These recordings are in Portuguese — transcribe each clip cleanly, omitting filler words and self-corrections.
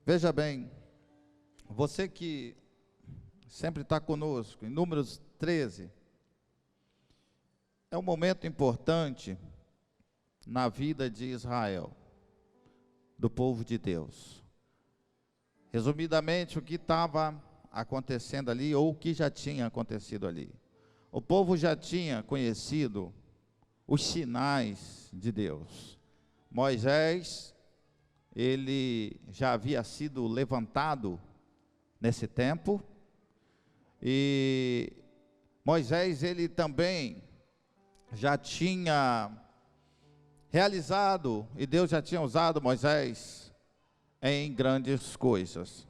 Veja bem, você que sempre está conosco, em Números 13, é um momento importante na vida de Israel, do povo de Deus. Resumidamente, o que estava acontecendo ali, ou o que já tinha acontecido ali. O povo já tinha conhecido os sinais de Deus. Moisés, ele já havia sido levantado nesse tempo, e Moisés, ele também já tinha realizado, e Deus já tinha usado Moisés em grandes coisas.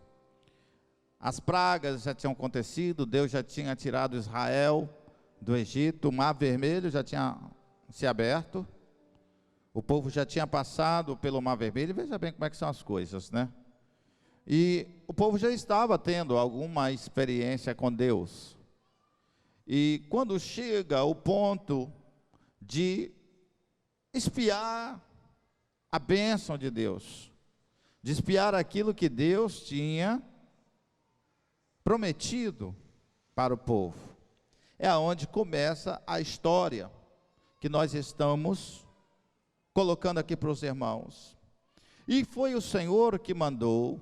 As pragas já tinham acontecido, Deus já tinha tirado Israel do Egito, o Mar Vermelho já tinha se aberto, o povo já tinha passado pelo Mar Vermelho. Veja bem como é que são as coisas, né? E o povo já estava tendo alguma experiência com Deus. E quando chega o ponto de espiar a bênção de Deus, de espiar aquilo que Deus tinha prometido para o povo, é aonde começa a história que nós estamos colocando aqui para os irmãos. E foi o Senhor que mandou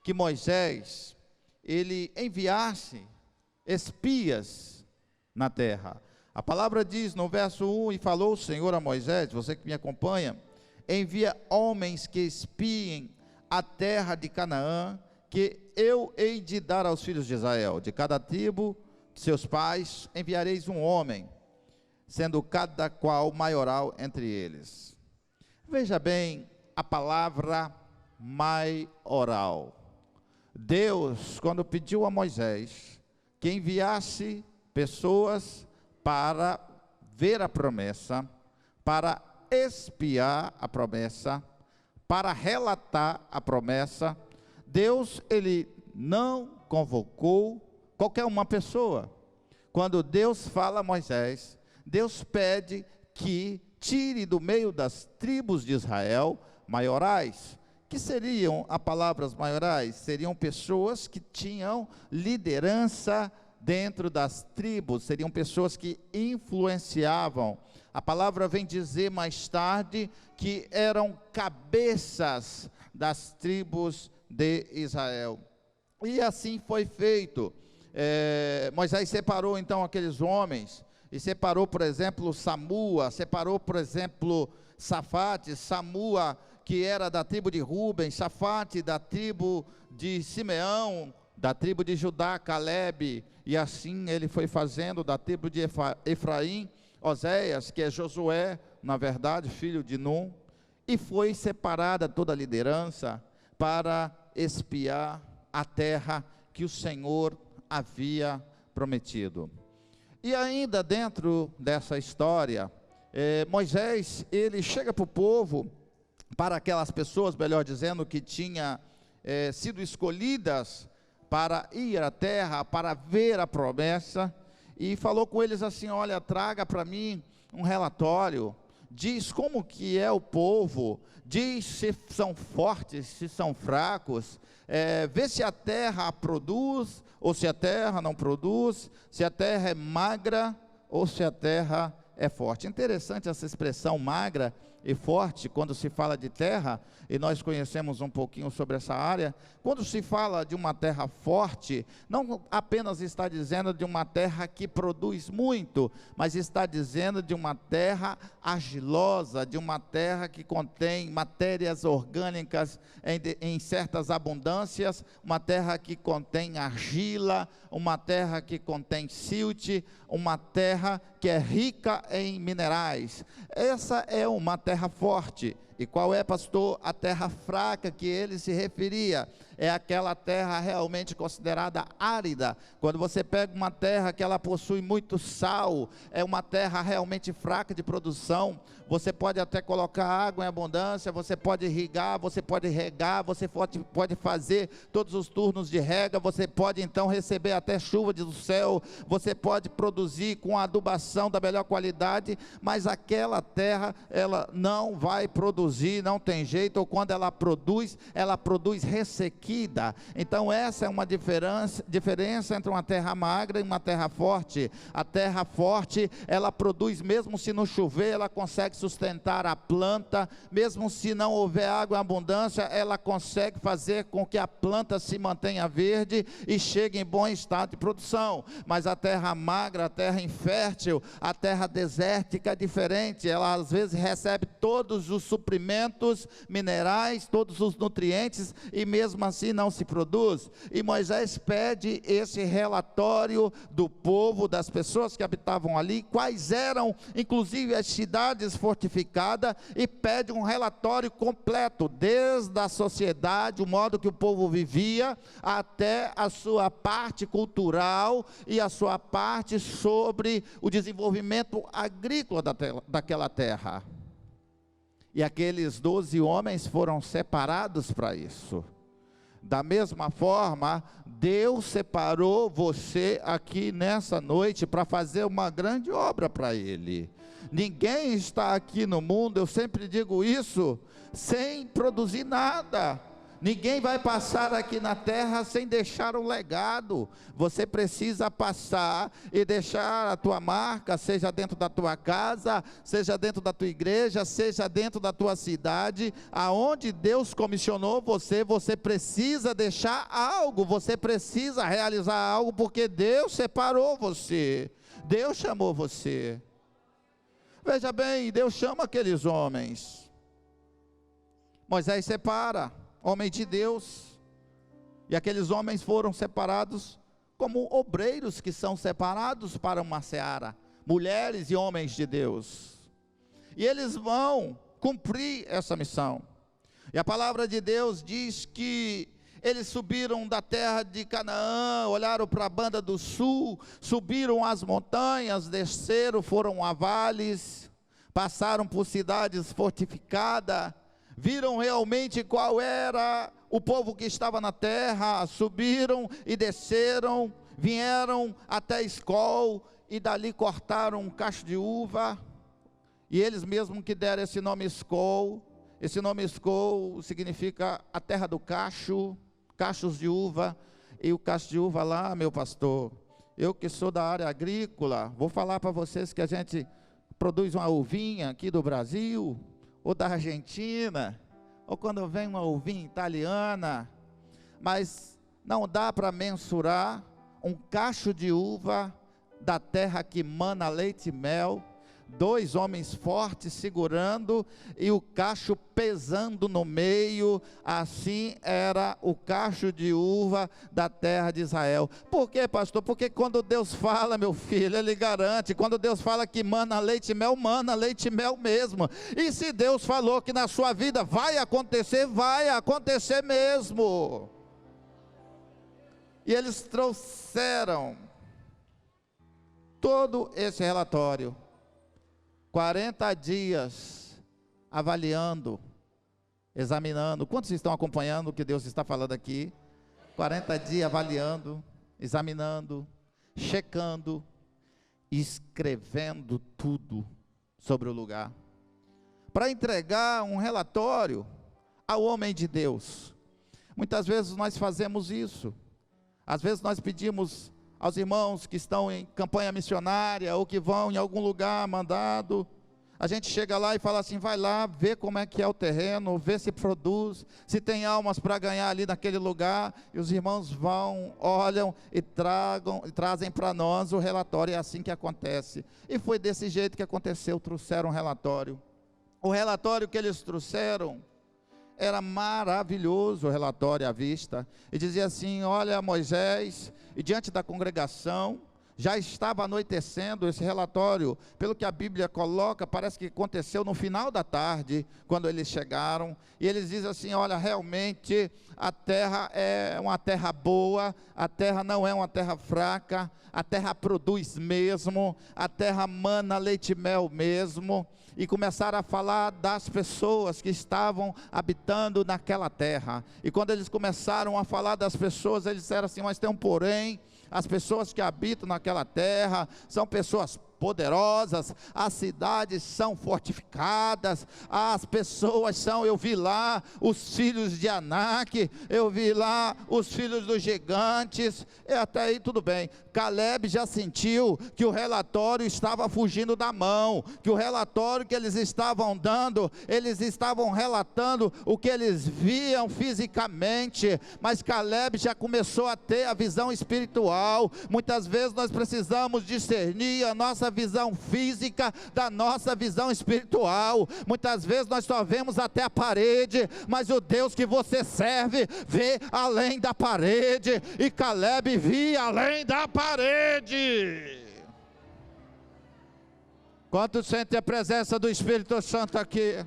que Moisés, ele enviasse espias na terra. A palavra diz no verso 1, e falou o Senhor a Moisés, você que me acompanha, envia homens que espiem a terra de Canaã, que eu hei de dar aos filhos de Israel. De cada tribo de seus pais enviareis um homem, sendo cada qual maioral entre eles. Veja bem a palavra maioral. Deus, quando pediu a Moisés que enviasse pessoas para ver a promessa, para espiar a promessa, para relatar a promessa, Deus, ele não convocou qualquer uma pessoa. Quando Deus fala a Moisés, Deus pede que tire do meio das tribos de Israel maiorais. Que seriam as palavras maiorais? Seriam pessoas que tinham liderança dentro das tribos, seriam pessoas que influenciavam. A palavra vem dizer mais tarde que eram cabeças das tribos de Israel. E assim foi feito. Moisés separou então aqueles homens, e separou, por exemplo, Samua, separou, por exemplo, Safate, Samua, que era da tribo de Ruben, Safate da tribo de Simeão, da tribo de Judá, Calebe, e assim ele foi fazendo da tribo de Efraim, Oséias, que é Josué, na verdade, filho de Num, e foi separada toda a liderança para espiar a terra que o Senhor havia prometido. E ainda dentro dessa história, Moisés, ele chega para o povo, para aquelas pessoas, melhor dizendo, que tinha sido escolhidas para ir à terra, para ver a promessa, e falou com eles assim: olha, traga para mim um relatório, diz como que é o povo, diz se são fortes, se são fracos, vê se a terra produz, ou se a terra não produz, se a terra é magra, ou se a terra é forte. Interessante essa expressão magra e forte, quando se fala de terra, e nós conhecemos um pouquinho sobre essa área. Quando se fala de uma terra forte, não apenas está dizendo de uma terra que produz muito, mas está dizendo de uma terra argilosa, de uma terra que contém matérias orgânicas em certas abundâncias, uma terra que contém argila, uma terra que contém silt, uma terra que é rica em minerais. Essa é uma terra forte. E qual é, pastor, a terra fraca que ele se referia? É aquela terra realmente considerada árida. Quando você pega uma terra que ela possui muito sal, é uma terra realmente fraca de produção. Você pode até colocar água em abundância, você pode irrigar, você pode regar, você pode fazer todos os turnos de rega, você pode então receber até chuva do céu, você pode produzir com adubação da melhor qualidade, mas aquela terra, ela não vai produzir produzir, não tem jeito, ou quando ela produz ressequida. Então essa é uma diferença entre uma terra magra e uma terra forte. A terra forte, ela produz, mesmo se não chover, ela consegue sustentar a planta, mesmo se não houver água em abundância, ela consegue fazer com que a planta se mantenha verde e chegue em bom estado de produção. Mas a terra magra, a terra infértil, a terra desértica é diferente. Ela às vezes recebe todos os suprimentos minerais, todos os nutrientes, e mesmo assim não se produz. E Moisés pede esse relatório do povo, das pessoas que habitavam ali, quais eram inclusive as cidades fortificadas, e pede um relatório completo, desde a sociedade, o modo que o povo vivia, até a sua parte cultural e a sua parte sobre o desenvolvimento agrícola daquela terra. E aqueles 12 homens foram separados para isso. Da mesma forma, Deus separou você aqui nessa noite para fazer uma grande obra para Ele. Ninguém está aqui no mundo, eu sempre digo isso, sem produzir nada. Ninguém vai passar aqui na terra sem deixar um legado. Você precisa passar e deixar a tua marca, seja dentro da tua casa, seja dentro da tua igreja, seja dentro da tua cidade, aonde Deus comissionou você, você precisa deixar algo, você precisa realizar algo, porque Deus separou você, Deus chamou você. Veja bem, Deus chama aqueles homens. Moisés separa, homem de Deus, e aqueles homens foram separados como obreiros que são separados para uma seara, mulheres e homens de Deus, e eles vão cumprir essa missão. E a palavra de Deus diz que eles subiram da terra de Canaã, olharam para a banda do sul, subiram as montanhas, desceram, foram a vales, passaram por cidades fortificadas, viram realmente qual era o povo que estava na terra, subiram e desceram, vieram até Escol, e dali cortaram um cacho de uva, e eles mesmos que deram esse nome Escol. Esse nome Escol significa a terra do cacho, cachos de uva. E o cacho de uva lá, meu pastor, eu que sou da área agrícola, vou falar para vocês que a gente produz uma uvinha aqui do Brasil, ou da Argentina, ou quando vem uma uvinha italiana, mas não dá para mensurar um cacho de uva da terra que mana leite e mel, 2 homens fortes segurando e o cacho pesando no meio. Assim era o cacho de uva da terra de Israel. Por quê, pastor? Porque quando Deus fala, meu filho, Ele garante. Quando Deus fala que mana leite e mel, mana leite e mel mesmo. E se Deus falou que na sua vida vai acontecer mesmo. E eles trouxeram todo esse relatório, 40 dias avaliando, examinando. Quantos estão acompanhando o que Deus está falando aqui? 40 dias avaliando, examinando, checando, escrevendo tudo sobre o lugar, para entregar um relatório ao homem de Deus. Muitas vezes nós fazemos isso. Às vezes nós pedimos aos irmãos que estão em campanha missionária, ou que vão em algum lugar mandado, a gente chega lá e fala assim, vai lá, vê como é que é o terreno, vê se produz, se tem almas para ganhar ali naquele lugar, e os irmãos vão, olham e trazem para nós o relatório. É assim que acontece, e foi desse jeito que aconteceu. Trouxeram um relatório, o relatório que eles trouxeram era maravilhoso, o relatório à vista, e dizia assim, olha Moisés, e diante da congregação, já estava anoitecendo. Esse relatório, pelo que a Bíblia coloca, parece que aconteceu no final da tarde, quando eles chegaram, e eles dizem assim, olha, realmente a terra é uma terra boa, a terra não é uma terra fraca, a terra produz mesmo, a terra mana leite e mel mesmo. E começaram a falar das pessoas que estavam habitando naquela terra, e quando eles começaram a falar das pessoas, eles disseram assim, mas tem um porém, as pessoas que habitam naquela terra, são pessoas poderosas, as cidades são fortificadas, as pessoas são, eu vi lá os filhos de Anak, eu vi lá os filhos dos gigantes, e até aí tudo bem. Caleb já sentiu que o relatório estava fugindo da mão, que o relatório que eles estavam dando, eles estavam relatando o que eles viam fisicamente, mas Caleb já começou a ter a visão espiritual. Muitas vezes nós precisamos discernir a nossa visão física da nossa visão espiritual. Muitas vezes nós só vemos até a parede, mas o Deus que você serve vê além da parede, e Caleb via além da parede. Quantos sentem a presença do Espírito Santo aqui?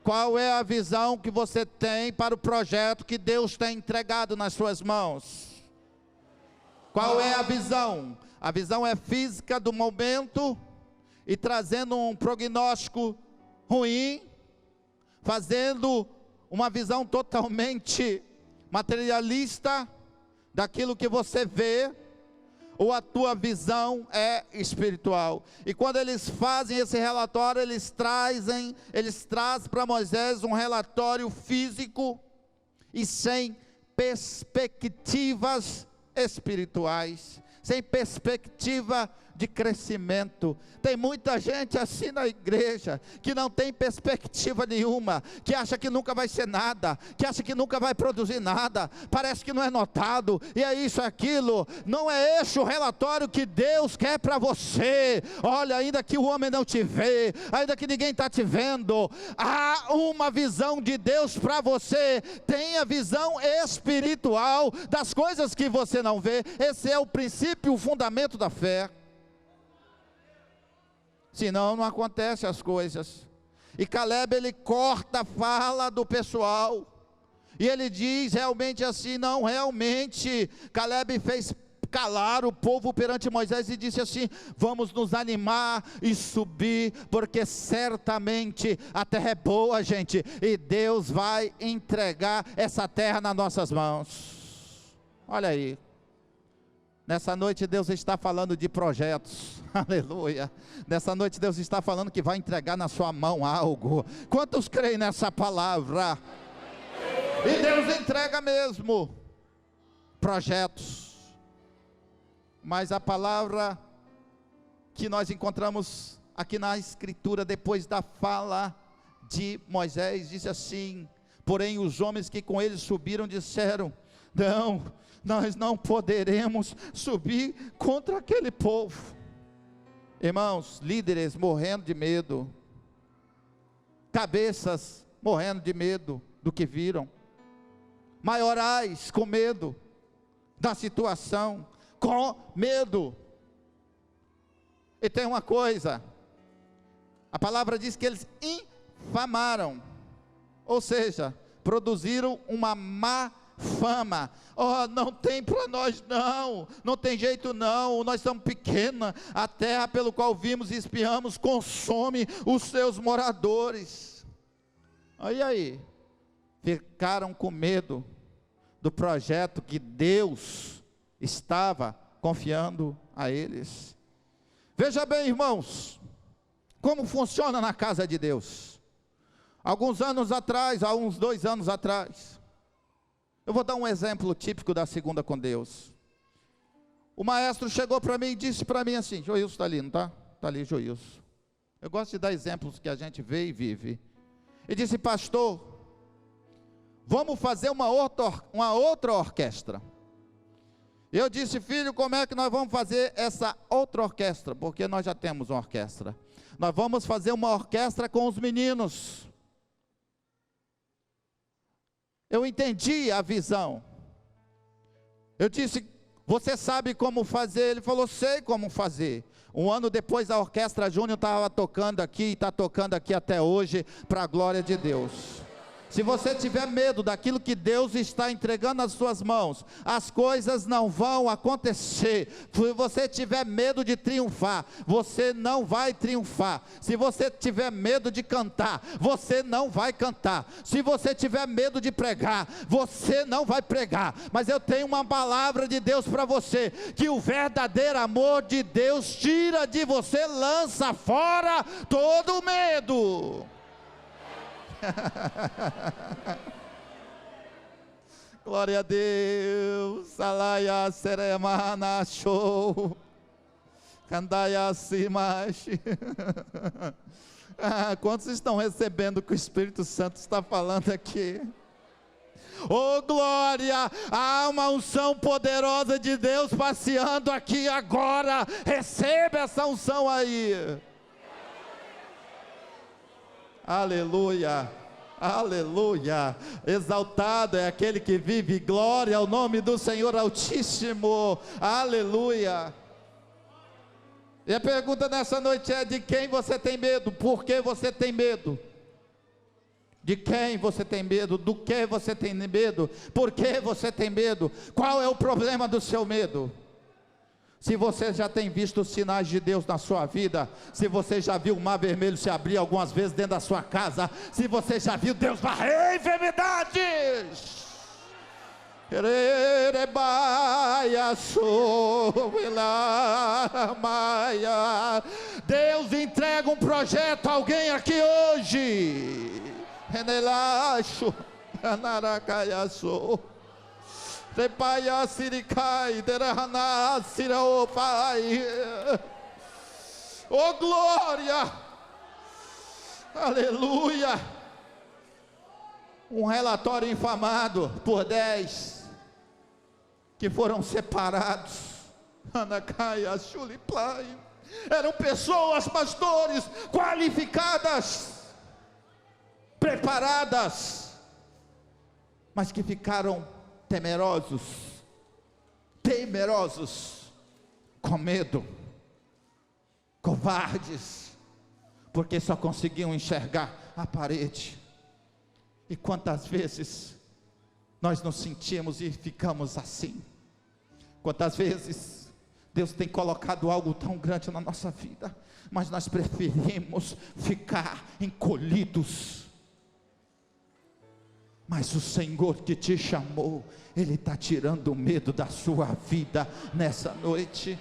Qual é a visão que você tem para o projeto que Deus tem entregado nas suas mãos? Qual é a visão? A visão é física do momento e trazendo um prognóstico ruim, fazendo uma visão totalmente materialista daquilo que você vê, ou a tua visão é espiritual? E quando eles fazem esse relatório, eles trazem para Moisés um relatório físico e sem perspectivas espirituais, sem perspectiva de crescimento. Tem muita gente assim na igreja, que não tem perspectiva nenhuma, que acha que nunca vai ser nada, que acha que nunca vai produzir nada, parece que não é notado, e é isso, é aquilo. Não é este o relatório que Deus quer para você. Olha, ainda que o homem não te vê, ainda que ninguém está te vendo, há uma visão de Deus para você. Tenha visão espiritual das coisas que você não vê. Esse é o princípio, o fundamento da fé. Senão não acontecem as coisas. E Caleb, ele corta a fala do pessoal, e ele diz realmente assim, não, realmente, Caleb fez calar o povo perante Moisés e disse assim: vamos nos animar e subir, porque certamente a terra é boa, gente, e Deus vai entregar essa terra nas nossas mãos. Olha aí, nessa noite Deus está falando de projetos, aleluia. Nessa noite Deus está falando que vai entregar na sua mão algo. Quantos creem nessa palavra? E Deus entrega mesmo projetos. Mas a palavra que nós encontramos aqui na escritura, depois da fala de Moisés, diz assim: porém os homens que com ele subiram disseram: não, nós não poderemos subir contra aquele povo. Irmãos, líderes morrendo de medo, cabeças morrendo de medo do que viram, maiorais com medo da situação, com medo. E tem uma coisa, a palavra diz que eles infamaram, ou seja, produziram uma má fama. Oh, não tem para nós não, não tem jeito não, nós somos pequena, a terra pelo qual vimos e espiamos consome os seus moradores. Aí, ficaram com medo do projeto que Deus estava confiando a eles. Veja bem, irmãos, como funciona na casa de Deus. Alguns anos atrás, há uns 2 anos atrás, eu vou dar um exemplo típico da segunda com Deus. O maestro chegou para mim e disse para mim assim: Joilson está ali, não está? Está ali, Joilson. Eu gosto de dar exemplos que a gente vê e vive. E disse: pastor, vamos fazer uma outra orquestra. Eu disse: filho, como é que nós vamos fazer essa outra orquestra? Porque nós já temos uma orquestra. Nós vamos fazer uma orquestra com os meninos. Eu entendi a visão. Eu disse: você sabe como fazer? Ele falou: sei como fazer. 1 ano depois, a Orquestra Júnior estava tocando aqui, e está tocando aqui até hoje, para a glória de Deus. Se você tiver medo daquilo que Deus está entregando nas suas mãos, as coisas não vão acontecer. Se você tiver medo de triunfar, você não vai triunfar. Se você tiver medo de cantar, você não vai cantar. Se você tiver medo de pregar, você não vai pregar. Mas eu tenho uma palavra de Deus para você, que o verdadeiro amor de Deus tira de você, lança fora todo o medo. Glória a Deus. Alaya seremana show. Candaya simashi. Quantos estão recebendo o que o Espírito Santo está falando aqui? Oh glória, há uma unção poderosa de Deus passeando aqui agora. Receba essa unção aí. Aleluia, aleluia. Exaltado é aquele que vive, glória ao nome do Senhor Altíssimo. Aleluia. E a pergunta nessa noite é: de quem você tem medo? Por que você tem medo? De quem você tem medo? Do que você tem medo? Por que você tem medo? Qual é o problema do seu medo? Se você já tem visto os sinais de Deus na sua vida, se você já viu o mar vermelho se abrir algumas vezes dentro da sua casa, se você já viu Deus varrer enfermidades, Deus entrega um projeto a alguém aqui hoje. Oh glória, aleluia. Um relatório infamado por 10 que foram separados, eram pessoas, pastores, qualificadas, preparadas, mas que ficaram temerosos, com medo, covardes, porque só conseguiam enxergar a parede. E quantas vezes nós nos sentimos e ficamos assim? Quantas vezes Deus tem colocado algo tão grande na nossa vida, mas nós preferimos ficar encolhidos. Mas o Senhor que te chamou, Ele está tirando o medo da sua vida nessa noite.